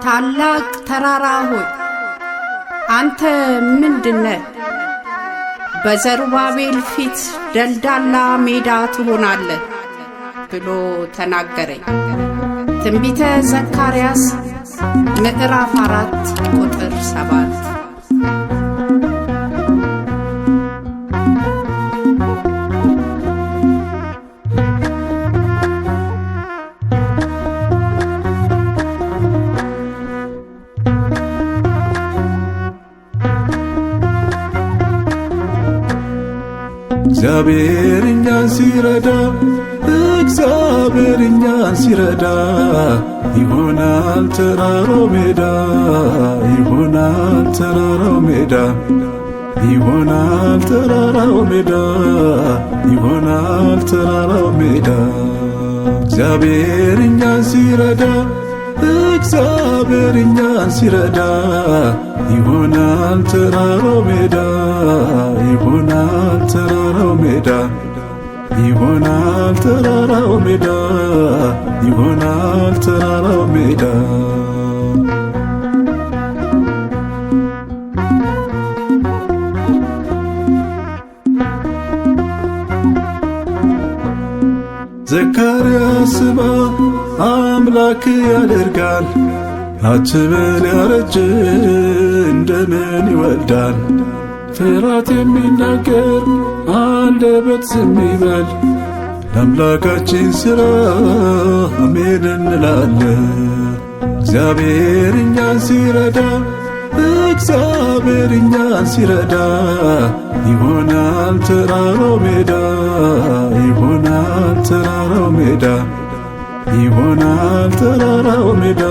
ታላቅ ተራራ ሆይ አንተ ምንድነህ? በዘሩባቤል ፊት ደልዳላ ሜዳ ትሆናለህ ብሎ ተናገረኝ። ትንቢተ ዘካርያስ ምዕራፍ 4 ቁጥር 7። እግዚአብሔር እኛን ሲረዳ ይሆናል ተራራው ሜዳ፣ ይሆናል ተራራው ሜዳ፣ ይሆናል ተራራው ሜዳ፣ ይሆናል ተራራው ሜዳ። እግዚአብሔር እኛን ሲረዳ ይሆናል ተራራው ሜዳ፣ ይሆናል ተራራው ሜዳ፣ ይሆናል ተራራው ሜዳ፣ ይሆናል ተራራው ሜዳ። ዘካርያስ ስማ አምላክ ያደርጋል አትበል፣ ያረጀ እንደምን ይወልዳል? ፍርሃት የሚናገር አንደበት ዝም ይበል። ለአምላካችን ሥራ አሜን እንላለን። እግዚአብሔር እኛን ሲረዳ ይሆናል ተራራው ሜዳ፣ ይሆናል ተራራው ሜዳ፣ ይሆናል ተራራው ሜዳ፣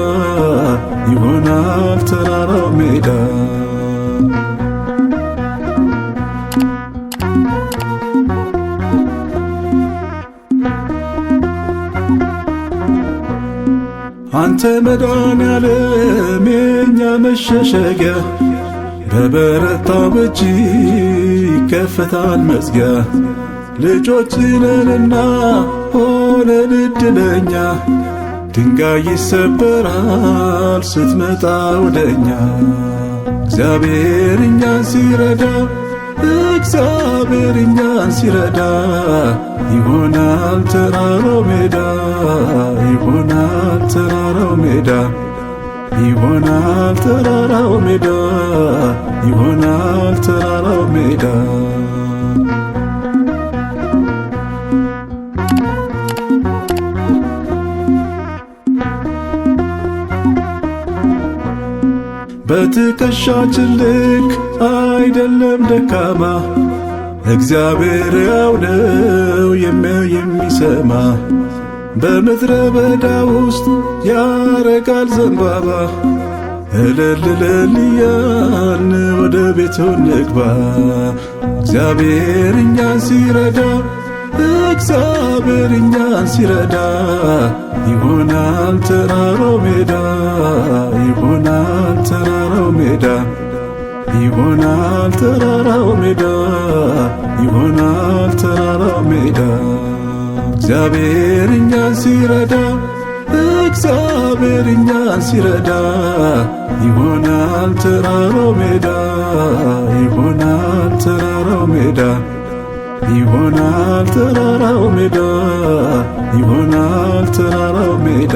ይሆናል ተራራው ሜዳ። አንተ መድኃኔዓለም የእኛ መሸሸጊያ፣ በበረታው እጅ ይከፈታል መዝጊያ። ልጆች ነንና ሆነን ዕድለኛ፣ ድንጋይ ይሰበራል ስትመጣ ወደኛ። እግዚአብሔር እኛን ሲረዳ ይሆናል ተራራው ሜዳ፣ ይሆናል ተራራው ሜዳ፣ ይሆናል ተራራው ሜዳ፣ ይሆናል ተራራው ሜዳ። በትከሻችን ልክ አይደለም ደካማ፣ እግዚአብሔር ያው ነው የሚሰማ። በምድረ በዳ ውስጥ ያረጋል ዘንባባ፣ እልል እልል እያልን ወደ ቤቱ እንግባ። እግዚአብሔር እኛን ሲረዳ ይሆናል ተራራው ሜዳ፣ ይሆናል ተራራው ሜዳ፣ ይሆናል ተራራው ሜዳ፣ ይሆናል ተራራው ሜዳ። እግዚአብሔር እኛን ሲረዳ ይሆናል ተራራው ሜዳ፣ ይሆናል ተራራው ሜዳ፣ ይሆናል ተራራው ሜዳ፣ ይሆናል ተራራው ሜዳ።